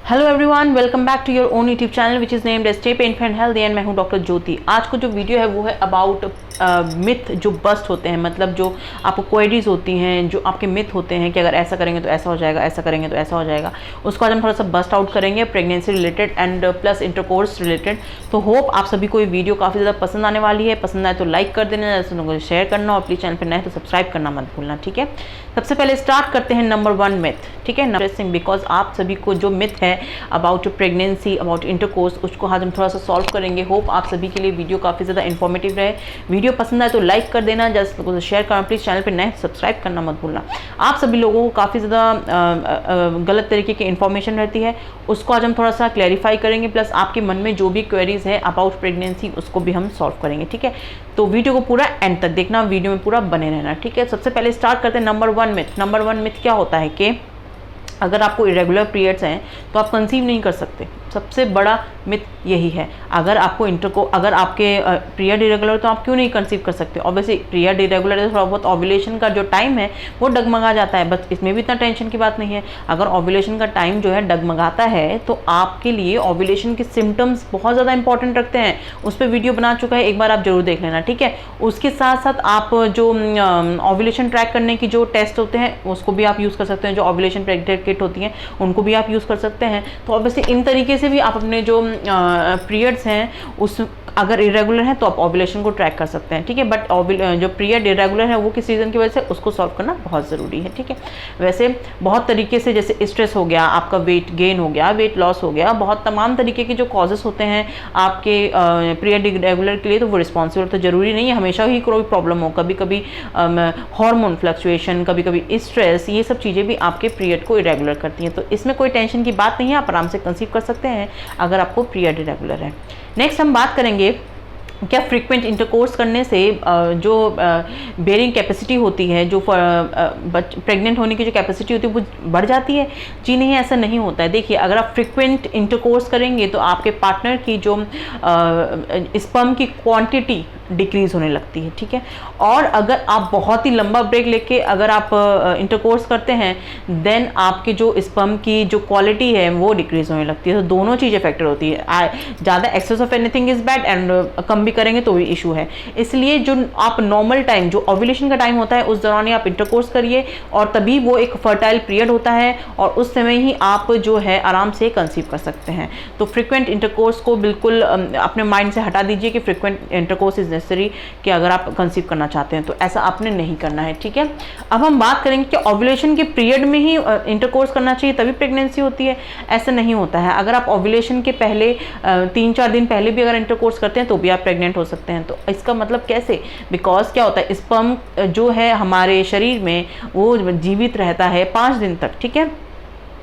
Hello everyone, welcome back to your own YouTube channel which is named as stay pain health and मैं हूं doctor ज्योति। आज को जो video है वो है अबाउट मिथ जो बस्ट होते हैं, मतलब जो आपको क्वेरीज होती हैं, जो आपके मिथ होते हैं कि अगर ऐसा करेंगे तो ऐसा हो जाएगा, ऐसा करेंगे तो ऐसा हो जाएगा। उसको आज हम थोड़ा सा बस्ट आउट करेंगे pregnancy related and plus intercourse related. तो होप आप सभी को ये वीडियो काफ़ी ज़्यादा पसंद आने वाली है। पसंद आए तो लाइक कर देना, जैसे लोगों को शेयर करना और प्लीज़ चैनल पर नए तो सब्सक्राइब करना मत भूलना, ठीक है। सबसे पहले स्टार्ट करते हैं नंबर 1 मिथ, ठीक है। इंटरेस्टिंग बिकॉज आप सभी को जो मिथ है अबाउट प्रेगनेंसी, अबाउट इंटरकोर्स, उसको आज हम थोड़ा सा सॉल्व करेंगे। होप आप सभी के लिए वीडियो काफ़ी ज़्यादा इन्फॉर्मेटिव रहे। वीडियो पसंद आए तो लाइक कर देना, जस्ट लोगों से शेयर करना, प्लीज़ चैनल पे नए सब्सक्राइब करना मत भूलना। आप सभी लोगों को काफ़ी ज़्यादा गलत तरीके की इन्फॉर्मेशन रहती है, उसको आज हम थोड़ा सा क्लैरिफाई करेंगे। प्लस आपके मन में जो भी क्वेरीज है अबाउट प्रेगनेंसी उसको भी हम सॉल्व करेंगे, ठीक है। तो वीडियो को पूरा एंड तक देखना, वीडियो में पूरा बने रहना, ठीक है। सबसे पहले स्टार्ट करते हैं नंबर 1 मिथ। नंबर 1 मिथ क्या होता है कि अगर आपको इरेगुलर पीरियड्स हैं तो आप कंसीव नहीं कर सकते। सबसे बड़ा मिथ यही है। अगर आपको अगर आपके पीरियड इरेगुलर तो आप क्यों नहीं कंसीव कर सकते। ऑब्वियसली पीरियड इरेगुलर है तो थोड़ा बहुत ओव्यूलेशन का जो टाइम है वो डगमगा जाता है, बस इसमें भी इतना टेंशन की बात नहीं है। अगर ओव्यूलेशन का टाइम जो है डगमगाता है तो आपके लिए ओव्यूलेशन के सिम्टम्स बहुत ज़्यादा इंपॉर्टेंट रखते हैं। उस पर वीडियो बना चुका है, एक बार आप जरूर देख लेना, ठीक है। उसके साथ साथ आप जो ओव्यूलेशन ट्रैक करने की जो टेस्ट होते हैं उसको भी आप यूज़ कर सकते हैं। जो ओव्यूलेशन प्रेडिक्टर किट होती हैं उनको भी आप यूज़ कर सकते हैं। तो ऑब्वियसली इन तरीके से भी आप अपने जो पीरियड्स हैं उस अगर इरेगुलर है तो आप ओव्यूलेशन को ट्रैक कर सकते हैं, ठीक है। बट जो पीरियड इरेगुलर है वो किस रीज़न की वजह से, उसको सॉल्व करना बहुत ज़रूरी है, ठीक है। वैसे बहुत तरीके से, जैसे स्ट्रेस हो गया, आपका वेट गेन हो गया, वेट लॉस हो गया, बहुत तमाम तरीके के जो कॉजेस होते हैं आपके पीरियड इरेगुलर के लिए, तो वो रिस्पॉन्सिबल तो ज़रूरी नहीं है हमेशा ही कोई प्रॉब्लम हो। कभी कभी हार्मोन फ्लक्चुएशन, कभी कभी स्ट्रेस, ये सब चीज़ें भी आपके पीरियड को इरेगुलर करती हैं। तो इसमें कोई टेंशन की बात नहीं है, आप आराम से कंसीव कर सकते हैं अगर आपको पीरियड इरेगुलर है। नेक्स्ट हम बात करेंगे क्या फ्रीक्वेंट इंटरकोर्स करने से जो बेयरिंग कैपेसिटी होती है, जो प्रेग्नेंट होने की जो कैपेसिटी होती है वो बढ़ जाती है। जी नहीं, ऐसा नहीं होता है। देखिए, अगर आप फ्रीक्वेंट इंटरकोर्स करेंगे तो आपके पार्टनर की जो स्पर्म की क्वांटिटी डिक्रीज होने लगती है, ठीक है। और अगर आप बहुत ही लंबा ब्रेक लेके अगर आप इंटरकोर्स करते हैं देन आपके जो स्पर्म की जो क्वालिटी है वो डिक्रीज होने लगती है। तो दोनों चीज़ें फैक्टर होती है। ज़्यादा excess of anything is bad and कम भी करेंगे तो भी इशू है। इसलिए जो आप नॉर्मल टाइम, जो ओव्यूलेशन का टाइम होता है, उस दौरान ही आप इंटरकोर्स करिए और तभी वो एक फर्टाइल पीरियड होता है और उस समय ही आप जो है आराम से कंसीव कर सकते हैं। तो फ्रीक्वेंट इंटरकोर्स को बिल्कुल अपने माइंड से हटा दीजिए कि फ्रीक्वेंट इंटरकोर्स इज नेसेसरी कि अगर आप कंसीव करना चाहते हैं तो ऐसा आपने नहीं करना है, ठीक है। अब हम बात करेंगे कि ओव्यूलेशन के पीरियड में ही इंटरकोर्स करना चाहिए तभी प्रेगनेंसी होती है। ऐसा नहीं होता है। अगर आप ओव्यूलेशन के पहले 3-4 दिन पहले भी अगर इंटरकोर्स करते हैं तो भी आप प्रेग्नेंट हो सकते हैं। तो इसका मतलब कैसे, बिकॉज क्या होता है, स्पर्म जो है हमारे शरीर में वो जीवित रहता है 5 दिन तक, ठीक है।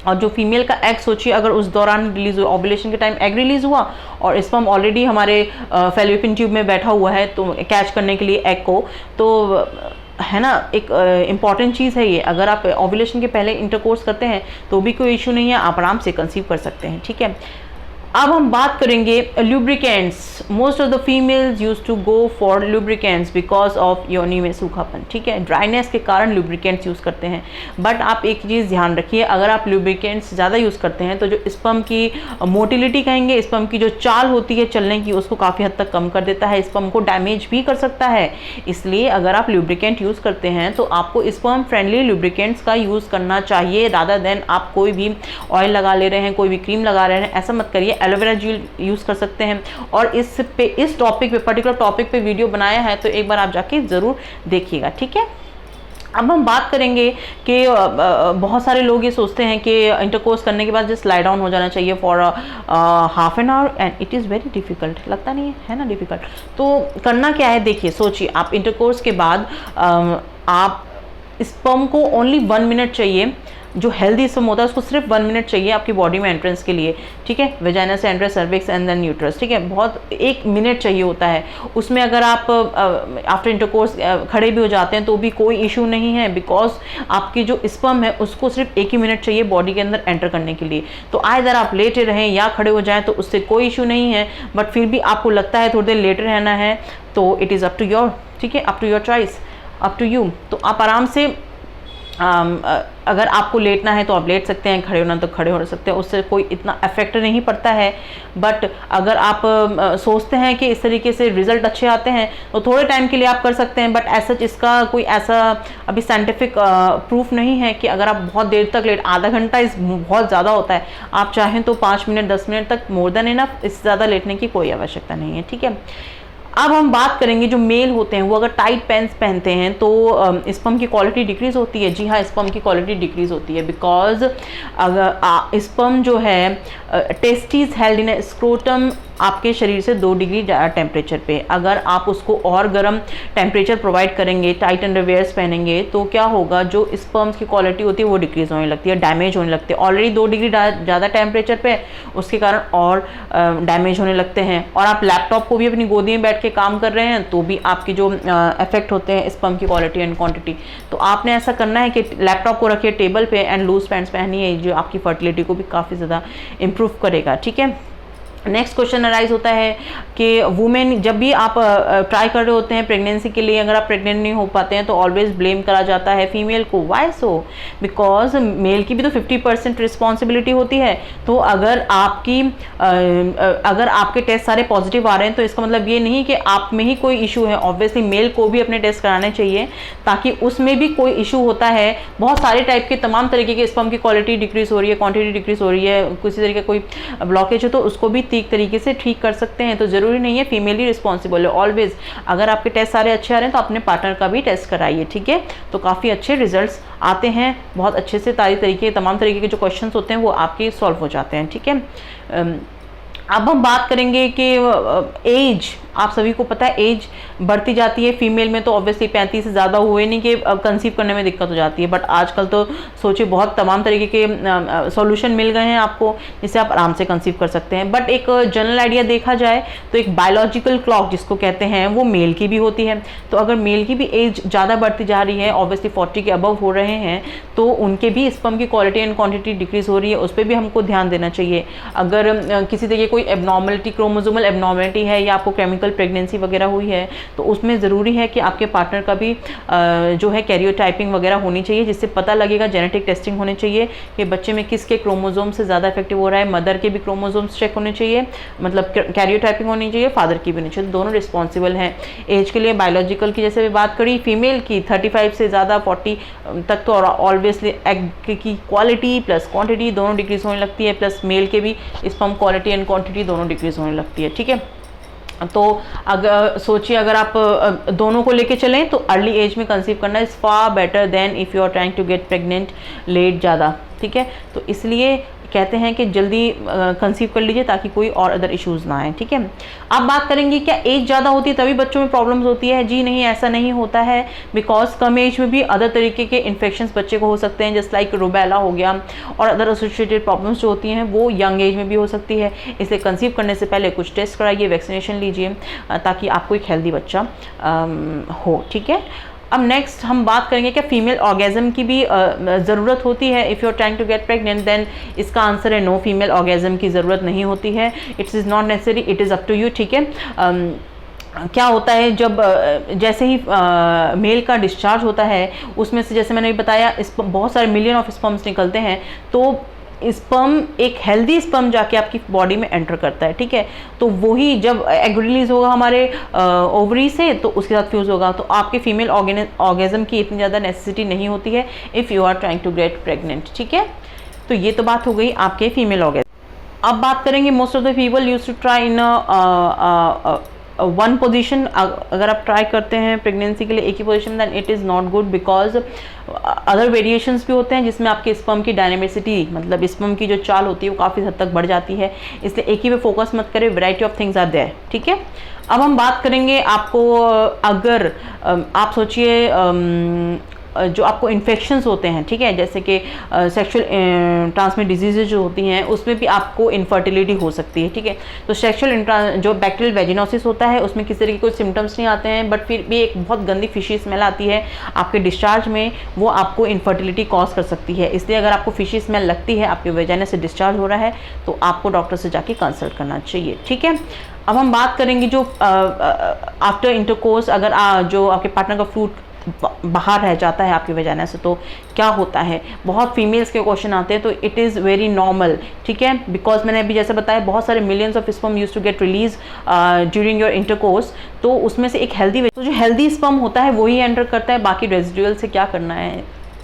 और जो फीमेल का एग, सोचिए अगर उस दौरान रिलीज हुआ, ओव्यूलेशन के टाइम एग रिलीज हुआ और स्पर्म ऑलरेडी हमारे फैलोपियन ट्यूब में बैठा हुआ है तो कैच करने के लिए एग को, तो है ना, एक इम्पॉर्टेंट चीज़ है ये। अगर आप ओव्यूलेशन के पहले इंटरकोर्स करते हैं तो भी कोई इशू नहीं है, आप आराम से कंसीव कर सकते हैं, ठीक है। अब हम बात करेंगे lubricants. Most of the females use to go for lubricants because of योनि में सूखापन, ठीक है। ड्राइनेस के कारण लुब्रिकेंट्स यूज़ करते हैं। बट आप एक चीज़ ध्यान रखिए, अगर आप लुब्रिकेंट्स ज़्यादा यूज़ करते हैं तो जो स्पर्म की मोटिलिटी कहेंगे, स्पर्म की जो चाल होती है चलने की, उसको काफ़ी हद तक कम कर देता है, स्पर्म को डैमेज भी कर सकता है। इसलिए अगर आप लुब्रिकेंट यूज़ करते हैं तो आपको स्पर्म फ्रेंडली लुब्रिकेंट्स का यूज़ करना चाहिए रादर देन आप कोई भी ऑयल लगा ले रहे हैं, कोई भी क्रीम लगा रहे हैं, ऐसा मत करिए। एलोवेरा जेल यूज़ कर सकते हैं और इस टॉपिक पे, पर्टिकुलर टॉपिक पे वीडियो बनाया है तो एक बार आप जाके ज़रूर देखिएगा, ठीक है। अब हम बात करेंगे कि बहुत सारे लोग ये सोचते हैं कि इंटरकोर्स करने के बाद जस्ट लाई डाउन हो जाना चाहिए for half an hour and it is very difficult. लगता नहीं है ना डिफ़िकल्ट? तो करना क्या है, देखिए, सोचिए आप इंटरकोर्स के बाद आप स्पर्म को ओनली 1 मिनट चाहिए। जो हेल्दी स्पर्म होता है उसको सिर्फ 1 मिनट चाहिए आपकी बॉडी में एंट्रेंस के लिए, ठीक है। वेजाइना से entrance, cervix and then uterus, ठीक है। बहुत 1 मिनट चाहिए होता है। उसमें अगर आप आफ्टर इंटरकोर्स खड़े भी हो जाते हैं तो भी कोई इशू नहीं है, बिकॉज आपकी जो स्पर्म है उसको सिर्फ 1 ही मिनट चाहिए बॉडी के अंदर एंटर करने के लिए। तो आइदर आप लेटे रहें या खड़े हो जाएं तो उससे कोई इशू नहीं है। बट फिर भी आपको लगता है थोड़ी देर लेटे रहना है तो it is up to your, ठीक है, up to your choice, up to you. तो आप आराम से अगर आपको लेटना है तो आप लेट सकते हैं, खड़े होना तो खड़े हो सकते हैं, उससे कोई इतना इफेक्ट नहीं पड़ता है। बट अगर आप सोचते हैं कि इस तरीके से रिजल्ट अच्छे आते हैं तो थोड़े टाइम के लिए आप कर सकते हैं, बट ऐसा इसका कोई ऐसा अभी साइंटिफिक प्रूफ नहीं है कि अगर आप बहुत देर तक लेट, आधा घंटा इस बहुत ज़्यादा होता है, आप चाहें तो 5 मिनट 10 मिनट तक मोर देन इनफ, इससे ज़्यादा लेटने की कोई आवश्यकता नहीं है। ठीक है, अब हम बात करेंगे जो मेल होते हैं वो अगर टाइट पैंट्स पहनते हैं तो स्पर्म की क्वालिटी डिक्रीज होती है। जी हाँ, स्पर्म की क्वालिटी डिक्रीज होती है बिकॉज अगर स्पर्म जो है टेस्टीज हेल्ड इन स्क्रोटम आपके शरीर से 2 डिग्री टेम्परेचर पे, अगर आप उसको और गर्म टेम्परेचर प्रोवाइड करेंगे, टाइट अंडरवेयर्स पहनेंगे, तो क्या होगा, जो स्पर्म्स की क्वालिटी होती है वो डिक्रीज होने लगती है, डैमेज होने लगती है। ऑलरेडी 2 डिग्री ज़्यादा टेम्परेचर पे, उसके कारण और डैमेज होने लगते हैं। और आप लैपटॉप को भी अपनी गोदी में बैठ के काम कर रहे हैं तो भी आपकी जो इफेक्ट होते हैं स्पर्म की क्वालिटी एंड क्वांटिटी। तो आपने ऐसा करना है कि लैपटॉप को रखिए टेबल पे एंड लूज पैंट्स पहनिए, जो आपकी फर्टिलिटी को भी काफ़ी ज़्यादा इम्प्रूव करेगा। ठीक है, नेक्स्ट क्वेश्चन अराइज होता है कि वुमेन, जब भी आप ट्राई कर रहे होते हैं प्रेगनेंसी के लिए, अगर आप प्रेग्नेंट नहीं हो पाते हैं तो ऑलवेज ब्लेम करा जाता है फीमेल को। Y so? बिकॉज मेल की भी तो 50% रिस्पॉन्सिबिलिटी होती है। तो अगर आपके टेस्ट सारे पॉजिटिव आ रहे हैं तो इसका मतलब ये नहीं कि आप में ही कोई इशू है। ऑब्वियसली मेल को भी अपने टेस्ट कराने चाहिए ताकि उसमें भी कोई इशू होता है, बहुत सारे टाइप के तमाम तरीके के स्पर्म की क्वालिटी डिक्रीज हो रही है, क्वांटिटी डिक्रीज हो रही है, किसी तरीके का कोई ब्लॉकेज है तो उसको भी ठीक तरीके से ठीक कर सकते हैं। तो जरूरी नहीं है फीमेल ही रिस्पॉन्सिबल है ऑलवेज। अगर आपके टेस्ट सारे अच्छे आ रहे हैं तो अपने पार्टनर का भी टेस्ट कराइए। ठीक है, तो काफ़ी अच्छे रिजल्ट्स आते हैं, बहुत अच्छे से तमाम तरीके के जो क्वेश्चंस होते हैं वो आपके सॉल्व हो जाते हैं। ठीक है, अब हम बात करेंगे कि एज, आप सभी को पता है एज बढ़ती जाती है फीमेल में, तो ऑब्वियसली 35 से ज़्यादा हुए नहीं कि कंसीव करने में दिक्कत हो जाती है। बट आजकल तो सोचिए बहुत तमाम तरीके के सॉल्यूशन मिल गए हैं आपको जिससे आप आराम से कंसीव कर सकते हैं। बट एक जनरल आइडिया देखा जाए तो एक बायोलॉजिकल क्लॉक जिसको कहते हैं वो मेल की भी होती है। तो अगर मेल की भी एज ज़्यादा बढ़ती जा रही है, ऑब्वियसली 40 के अबव हो रहे हैं, तो उनके भी स्पर्म की क्वालिटी एंड क्वान्टिटी डिक्रीज हो रही है, उस पर भी हमको ध्यान देना चाहिए। अगर किसी तरीके कोई एबनॉर्मलिटी, क्रोमोसोमल एबनॉर्मलिटी है या आपको केमिकल प्रेगनेंसी वगैरह हुई है तो उसमें ज़रूरी है कि आपके पार्टनर का भी जो है कैरियोटाइपिंग वगैरह होनी चाहिए, जिससे पता लगेगा। जेनेटिक टेस्टिंग होनी चाहिए कि बच्चे में किसके क्रोमोसोम से ज़्यादा इफेक्टिव हो रहा है। मदर के भी क्रोमोसोम्स चेक होने चाहिए, मतलब कैरियोटाइपिंग होनी चाहिए, फादर की भी होनी चाहिए, दोनों रिस्पॉन्सिबल हैं एज के लिए। बायोलॉजिकल की जैसे भी बात करी, फीमेल की 35 से ज़्यादा 40 तक तो ऑलवेजली एग की क्वालिटी प्लस क्वांटिटी दोनों डिक्रीज होने लगती है, प्लस मेल के भी स्पर्म क्वालिटी एंड क्वांटिटी दोनों डिक्रीज होने लगती है। ठीक है, तो अगर सोचिए अगर आप दोनों को लेके चलें तो अर्ली एज में कंसीव करना is far better than if you are trying to get pregnant late ज़्यादा। ठीक है, तो इसलिए कहते हैं कि जल्दी कंसीव कर लीजिए ताकि कोई और अदर इश्यूज़ ना आए। ठीक है, अब बात करेंगे क्या एज ज़्यादा होती है तभी बच्चों में प्रॉब्लम्स होती है? जी नहीं, ऐसा नहीं होता है। बिकॉज कम एज में भी अदर तरीके के इन्फेक्शंस बच्चे को हो सकते हैं, जस्ट लाइक रूबेला हो गया, और अदर एसोसिएटेड प्रॉब्लम्स जो होती हैं वो यंग एज में भी हो सकती है। इसलिए कंसीव करने से पहले कुछ टेस्ट कराइए, वैक्सीनेशन लीजिए ताकि आपको एक हेल्दी बच्चा हो। ठीक है, अब नेक्स्ट हम बात करेंगे क्या फीमेल ऑर्गेज़म की भी ज़रूरत होती है if you are trying to get pregnant? Then इसका आंसर है नो, फीमेल ऑर्गेज़म की ज़रूरत नहीं होती है। It's is not necessary, it is up to you. ठीक है, क्या होता है जब जैसे ही मेल का डिस्चार्ज होता है उसमें से, जैसे मैंने बताया, बहुत सारे मिलियन ऑफ स्पर्म्स निकलते हैं, तो स्पर्म, एक हेल्दी स्पर्म जाके आपकी बॉडी में एंटर करता है। ठीक है, तो वही जब एग रिलीज होगा हमारे ओवरी से तो उसके साथ फ्यूज होगा, तो आपके फीमेल ऑर्गेज़म की इतनी ज़्यादा नेसेसिटी नहीं होती है if you are trying to get pregnant. ठीक है, तो ये तो बात हो गई आपके फीमेल ऑर्गेज़म। अब बात करेंगे most of the people used to try in one position. अगर आप ट्राई करते हैं प्रेगनेंसी के लिए एक ही position, then it is not good because other variations भी होते हैं जिसमें आपके स्पर्म की डायनेमिसिटी, मतलब स्पर्म की जो चाल होती है वो काफ़ी हद तक बढ़ जाती है। इसलिए एक ही पे फोकस मत करें, variety of things are there. ठीक है, अब हम बात करेंगे आपको, अगर आप सोचिए जो आपको इन्फेक्शंस होते हैं, ठीक है, जैसे कि सेक्सुअल ट्रांसमिट डिजीजेज जो होती हैं उसमें भी आपको इनफर्टिलिटी हो सकती है। ठीक है, तो सेक्सुअल जो बैक्टीरियल वेजिनोसिस होता है उसमें किसी तरह के कोई सिम्टम्स नहीं आते हैं, बट फिर भी एक बहुत गंदी फिशी स्मेल आती है आपके डिस्चार्ज में, वो आपको इनफर्टिलिटी कॉज कर सकती है। इसलिए अगर आपको फिशी स्मेल लगती है, आपके वेजाइना से डिस्चार्ज हो रहा है, तो आपको डॉक्टर से जाके कंसल्ट करना चाहिए। ठीक है, अब हम बात करेंगे जो आफ्टर इंटरकोर्स, अगर जो आपके पार्टनर का बाहर रह जाता है आपकी वजाना से तो क्या होता है। बहुत फीमेल्स के क्वेश्चन आते हैं, तो इट इज़ वेरी नॉर्मल, ठीक है, बिकॉज मैंने अभी जैसे बताया बहुत सारे millions of sperm use to get release during your intercourse, तो उसमें से एक हेल्दी, तो जो हेल्दी स्पर्म होता है वही एंटर करता है, बाकी रेजिडुअल से क्या करना है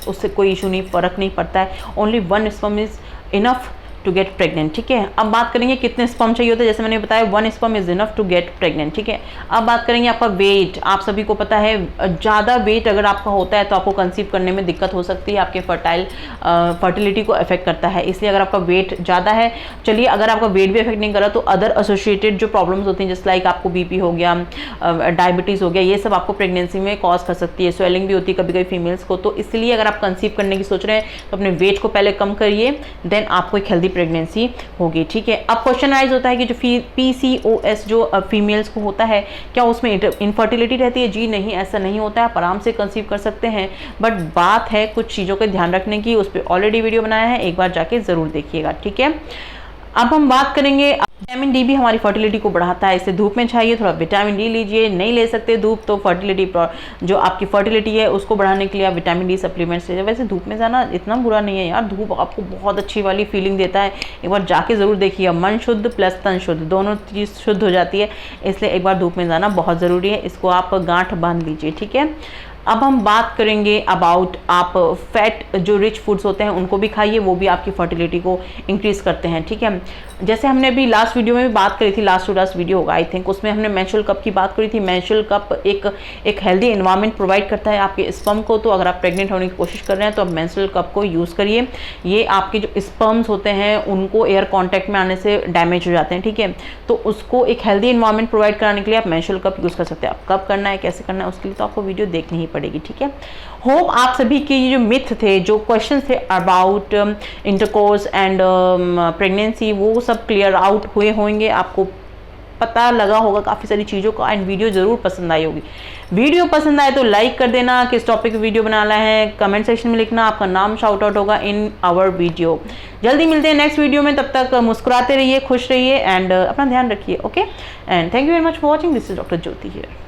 उससे कोई इशू नहीं, फर्क नहीं पड़ता है। Only one sperm is enough to get pregnant, ठीक है। अब बात करेंगे कितने स्पर्म चाहिए होते हैं, जैसे मैंने बताया 1 sperm is enough to get pregnant, ठीक है। अब बात करेंगे आपका वेट। आप सभी को पता है ज़्यादा वेट अगर आपका होता है तो आपको कंसीव करने में दिक्कत हो सकती है, आपके फर्टिलिटी को अफेक्ट करता है। इसलिए अगर आपका वेट ज़्यादा है, चलिए अगर आपका वेट भी अफेक्ट नहीं कर रहा तो अदर एसोसिएटेड जो प्रॉब्लम्स होती हैं, जैसे लाइक आपको बीपी हो गया, डायबिटीज़ हो गया, ये सब आपको प्रेगनेंसी में कॉज कर सकती है। स्वेलिंग भी होती है कभी कभी फीमेल्स को, तो इसलिए अगर आप कंसीव करने की सोच रहे हैं तो अपने वेट को पहले कम करिए, देन आपको एक हेल्दी प्रेगनेंसी होगी, ठीक है। अब क्वेश्चन राइज होता है कि जो PCOS जो फीमेल्स को होता है, क्या उसमें इनफर्टिलिटी रहती है? जी नहीं, ऐसा नहीं होता है, आप आराम से कंसीव कर सकते हैं, बट बात है कुछ चीज़ों का ध्यान रखने की, उस पर ऑलरेडी वीडियो बनाया है, एक बार जाके ज़रूर देखिएगा, ठीक है। अब हम बात करेंगे, विटामिन डी भी हमारी फर्टिलिटी को बढ़ाता है, इसे धूप में चाहिए, थोड़ा विटामिन डी लीजिए, नहीं ले सकते धूप तो फर्टिलिटी जो आपकी फर्टिलिटी है उसको बढ़ाने के लिए आप विटामिन डी सप्लीमेंट्स लीजिए। वैसे धूप में जाना इतना बुरा नहीं है यार, धूप आपको बहुत अच्छी वाली फीलिंग देता है, एक बार जाके ज़रूर देखिए, मन शुद्ध प्लस तन शुद्ध दोनों चीज़ शुद्ध हो जाती है, इसलिए एक बार धूप में जाना बहुत ज़रूरी है, इसको आप गांठ बांध लीजिए, ठीक है। अब हम बात करेंगे अबाउट आप फैट जो रिच फूड्स होते हैं उनको भी खाइए, वो भी आपकी फर्टिलिटी को इंक्रीज़ करते हैं, ठीक है। जैसे हमने अभी लास्ट वीडियो में भी बात करी थी, लास्ट टू लास्ट वीडियो होगा आई थिंक, उसमें हमने मेंस्ट्रुअल कप की बात करी थी। मेंस्ट्रुअल कप एक हेल्दी एनवायरनमेंट प्रोवाइड करता है आपके स्पर्म को, तो अगर आप प्रेग्नेंट होने की कोशिश कर रहे हैं तो आप मेंस्ट्रुअल कप को यूज़ करिए। ये आपके जो स्पर्म्स होते हैं उनको एयर कॉन्टैक्ट में आने से डैमेज हो जाते हैं, ठीक है, तो उसको एक हेल्दी एनवायरनमेंट प्रोवाइड कराने के लिए आप मेंस्ट्रुअल कप यूज़ कर सकते हैं। आप कब करना है, कैसे करना है, उसके लिए तो आपको वीडियो देखनी ही पड़ेगी, ठीक है। होप आप सभी के ये जो मिथ थे, जो क्वेश्चन थे अबाउट इंटरकोर्स एंड प्रेगनेंसी, वो सब क्लियर आउट हुए होंगे, आपको पता लगा होगा काफ़ी सारी चीज़ों का, एंड वीडियो ज़रूर पसंद आई होगी। वीडियो पसंद आए तो लाइक कर देना, किस टॉपिक पे वीडियो बनाना है कमेंट सेक्शन में लिखना, आपका नाम शाउट आउट होगा इन आवर वीडियो। जल्दी मिलते हैं नेक्स्ट वीडियो में, तब तक मुस्कुराते रहिए, खुश रहिए, एंड अपना ध्यान रखिए, okay, and thank you very much for watching. This is doctor Jyoti here.